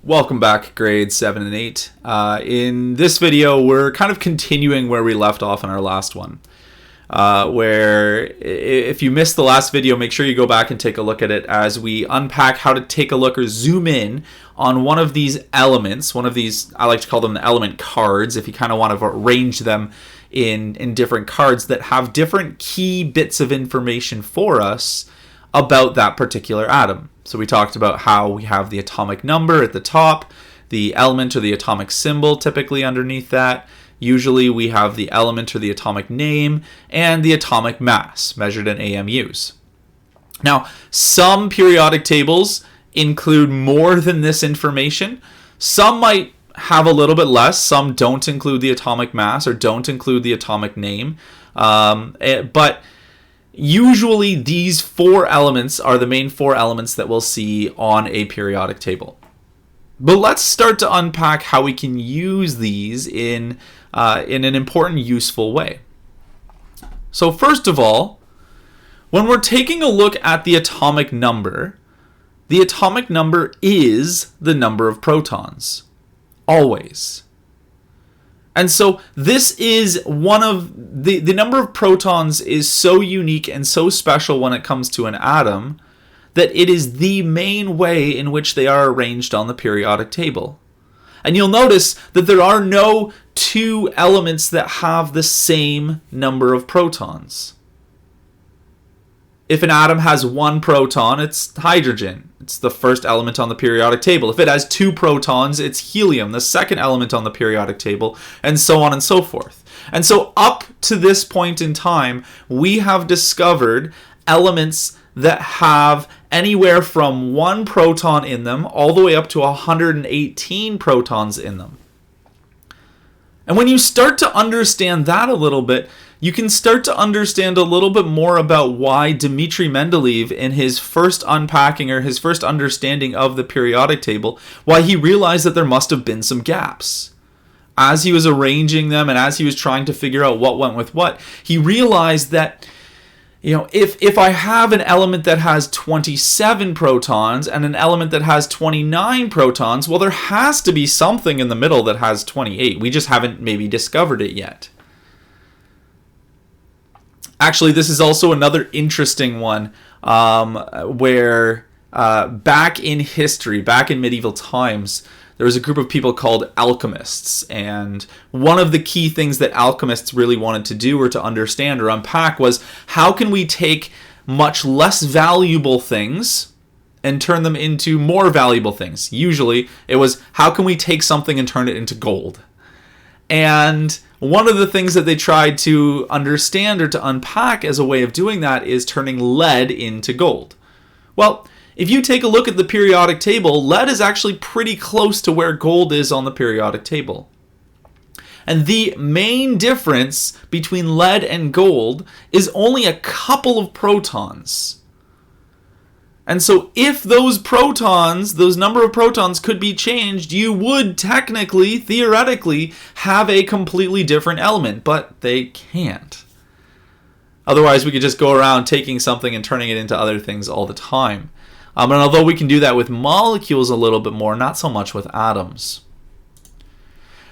Welcome back, grades 7 and 8. In this video, we're kind of continuing where we left off in our last one. Where if you missed the last video, make sure you go back and take a look at it as we unpack how to take a look or zoom in on one of these elements. One of these, I like to call them the element cards, if you kind of want to arrange them in different cards that have different key bits of information for us about that particular atom. So we talked about how we have the atomic number at the top, the element or the atomic symbol typically underneath that. Usually we have the element or the atomic name and the atomic mass measured in AMUs. Now, some periodic tables include more than this information. Some might have a little bit less. Some don't include the atomic mass or don't include the atomic name. But usually these four elements are the main four elements that we'll see on a periodic table. But let's start to unpack how we can use these in an important, useful way. So first of all, when we're taking a look at the atomic number is the number of protons. Always. And so this is one of the number of protons is so unique and so special when it comes to an atom that it is the main way in which they are arranged on the periodic table. And you'll notice that there are no two elements that have the same number of protons. If an atom has one proton, it's hydrogen. It's the first element on the periodic table. If it has two protons, it's helium, the second element on the periodic table, and so on and so forth. And so up to this point in time, we have discovered elements that have anywhere from one proton in them all the way up to 118 protons in them. And when you start to understand that a little bit, you can start to understand a little bit more about why Dmitri Mendeleev, in his first unpacking or his first understanding of the periodic table, why he realized that there must have been some gaps. As he was arranging them and as he was trying to figure out what went with what, he realized that, if I have an element that has 27 protons and an element that has 29 protons, well, there has to be something in the middle that has 28. We just haven't maybe discovered it yet. Actually, this is also another interesting one where back in history, back in medieval times, there was a group of people called alchemists. And one of the key things that alchemists really wanted to do or to understand or unpack was how can we take much less valuable things and turn them into more valuable things. Usually it was how can we take something and turn it into gold. And one of the things that they tried to understand or to unpack as a way of doing that is turning lead into gold. Well, if you take a look at the periodic table, lead is actually pretty close to where gold is on the periodic table. And the main difference between lead and gold is only a couple of protons. And so if those protons, those number of protons could be changed, you would technically, theoretically, have a completely different element, but they can't. Otherwise, we could just go around taking something and turning it into other things all the time. And although we can do that with molecules a little bit more, not so much with atoms.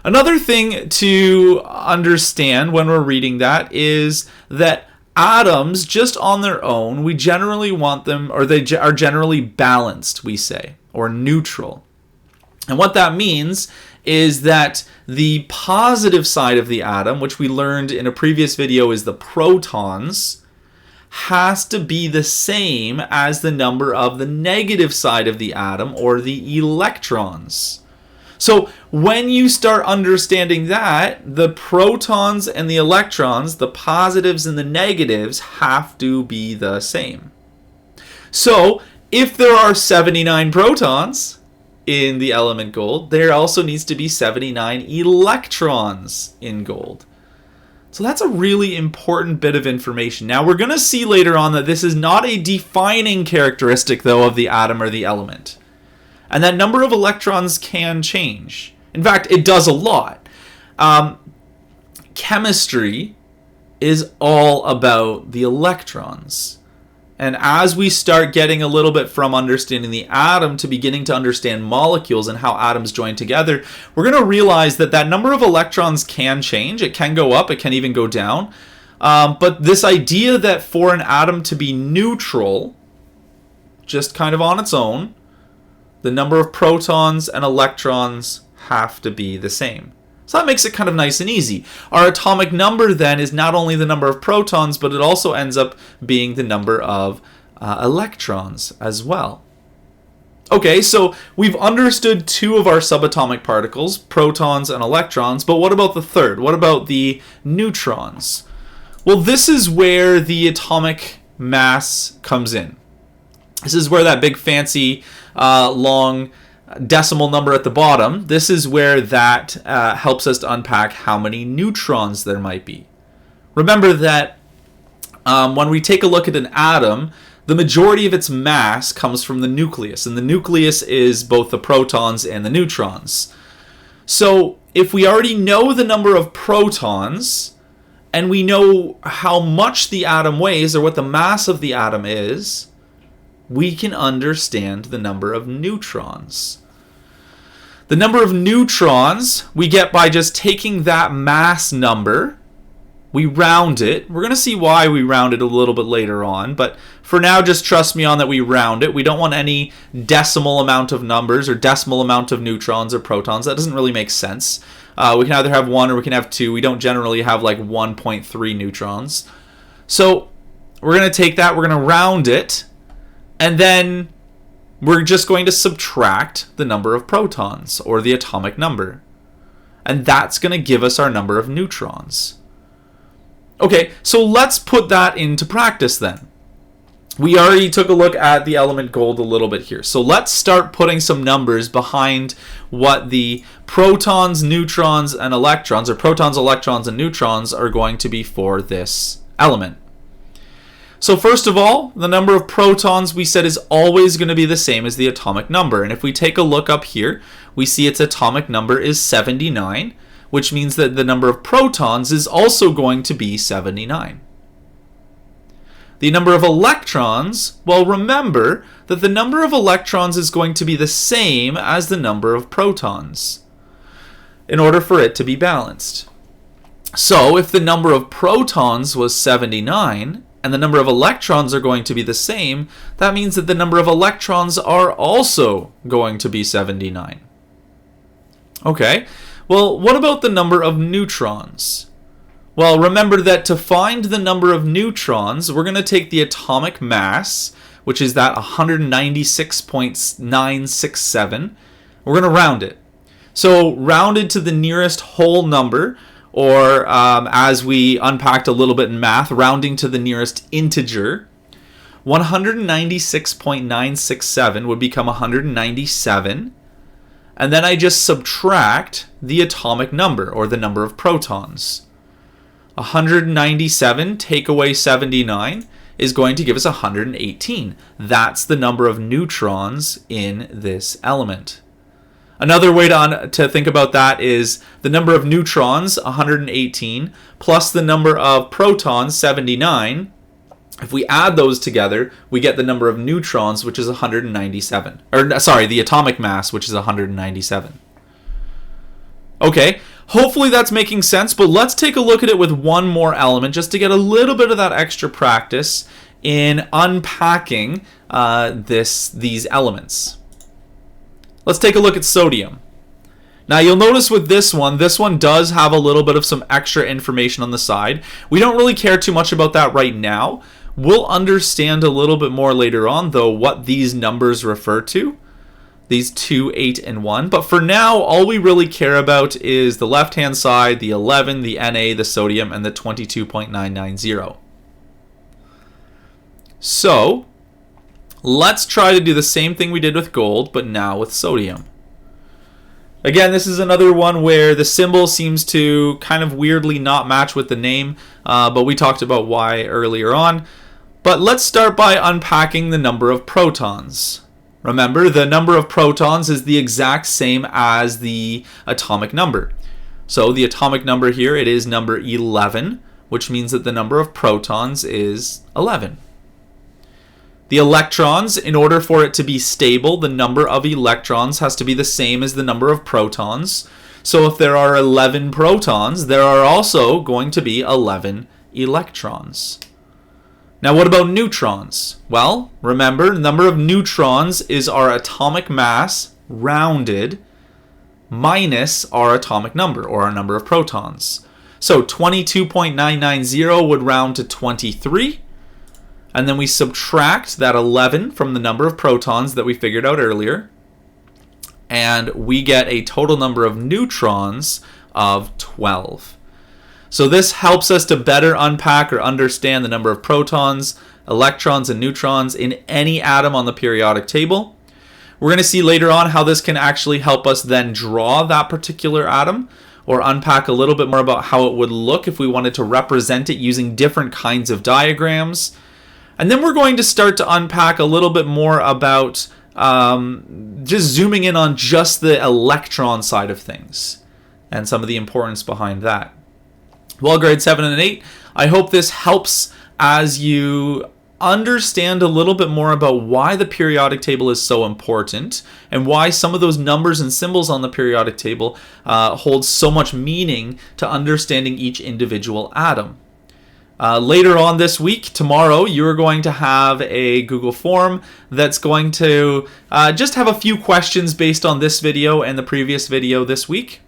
Another thing to understand when we're reading that is that atoms, just on their own, we generally want them, or they are generally balanced, we say, or neutral. And what that means is that the positive side of the atom, which we learned in a previous video is the protons, has to be the same as the number of the negative side of the atom, or the electrons. So when you start understanding that, the protons and the electrons, the positives and the negatives, have to be the same. So if there are 79 protons in the element gold, there also needs to be 79 electrons in gold. So that's a really important bit of information. Now we're going to see later on that this is not a defining characteristic, though, of the atom or the element. And that number of electrons can change. In fact, it does a lot. Chemistry is all about the electrons. And as we start getting a little bit from understanding the atom to beginning to understand molecules and how atoms join together, we're going to realize that that number of electrons can change. It can go up, it can even go down. But this idea that for an atom to be neutral, just kind of on its own, the number of protons and electrons have to be the same. So that makes it kind of nice and easy. Our atomic number then is not only the number of protons, but it also ends up being the number of electrons as well. Okay, so we've understood two of our subatomic particles, protons and electrons, but what about the third? What about the neutrons? Well, this is where the atomic mass comes in. This is where that big fancy long decimal number at the bottom, this is where that helps us to unpack how many neutrons there might be. Remember that when we take a look at an atom, the majority of its mass comes from the nucleus, and the nucleus is both the protons and the neutrons. So if we already know the number of protons, and we know how much the atom weighs, or what the mass of the atom is, we can understand the number of neutrons. The number of neutrons we get by just taking that mass number, we round it. We're going to see why we round it a little bit later on, but for now just trust me on that we round it. We don't want any decimal amount of numbers or decimal amount of neutrons or protons. That doesn't really make sense. We can either have 1 or we can have 2. We don't generally have like 1.3 neutrons. So we're going to take that, we're going to round it, and then we're just going to subtract the number of protons, or the atomic number. And that's going to give us our number of neutrons. Okay, so let's put that into practice then. We already took a look at the element gold a little bit here. So let's start putting some numbers behind what the protons, neutrons, and electrons, or protons, electrons, and neutrons are going to be for this element. So first of all, the number of protons we said is always going to be the same as the atomic number. And if we take a look up here, we see its atomic number is 79, which means that the number of protons is also going to be 79. The number of electrons, well, remember that the number of electrons is going to be the same as the number of protons in order for it to be balanced. So if the number of protons was 79, and the number of electrons are going to be the same, that means that the number of electrons are also going to be 79. Okay, well, what about the number of neutrons? Well, remember that to find the number of neutrons, we're going to take the atomic mass, which is that 196.967. We're going to round it. So rounded to the nearest whole number, or as we unpacked a little bit in math, rounding to the nearest integer, 196.967 would become 197. And then I just subtract the atomic number, or the number of protons. 197 take away 79 is going to give us 118. That's the number of neutrons in this element. Another way to think about that is the number of neutrons, 118, plus the number of protons, 79. If we add those together, we get the number of neutrons, which is 197. Or, sorry, the atomic mass, which is 197. Okay, hopefully that's making sense, but let's take a look at it with one more element just to get a little bit of that extra practice in unpacking these elements. Let's take a look at sodium. Now you'll notice with this one does have a little bit of some extra information on the side. We don't really care too much about that right now. We'll understand a little bit more later on, though, what these numbers refer to. These 2, 8, and 1. But for now, all we really care about is the left-hand side, the 11, the Na, the sodium, and the 22.990. So let's try to do the same thing we did with gold, but now with sodium. Again, this is another one where the symbol seems to kind of weirdly not match with the name, but we talked about why earlier on. But let's start by unpacking the number of protons. Remember, the number of protons is the exact same as the atomic number. So the atomic number here, it is number 11, which means that the number of protons is 11. The electrons, in order for it to be stable, the number of electrons has to be the same as the number of protons. So if there are 11 protons, there are also going to be 11 electrons. Now what about neutrons? Well, remember, the number of neutrons is our atomic mass rounded minus our atomic number, or our number of protons. So 22.990 would round to 23. And then we subtract that 11 from the number of protons that we figured out earlier. And we get a total number of neutrons of 12. So this helps us to better unpack or understand the number of protons, electrons, and neutrons in any atom on the periodic table. We're going to see later on how this can actually help us then draw that particular atom, or unpack a little bit more about how it would look if we wanted to represent it using different kinds of diagrams. And then we're going to start to unpack a little bit more about just zooming in on just the electron side of things and some of the importance behind that. Well, grade 7 and 8, I hope this helps as you understand a little bit more about why the periodic table is so important and why some of those numbers and symbols on the periodic table hold so much meaning to understanding each individual atom. Later on this week, tomorrow, you're going to have a Google form that's going to just have a few questions based on this video and the previous video this week.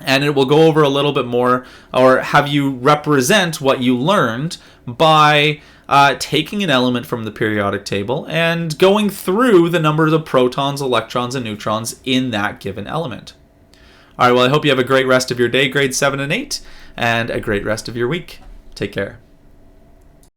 And it will go over a little bit more, or have you represent what you learned by taking an element from the periodic table and going through the numbers of protons, electrons, and neutrons in that given element. All right, well, I hope you have a great rest of your day, grade 7 and 8, and a great rest of your week. Take care.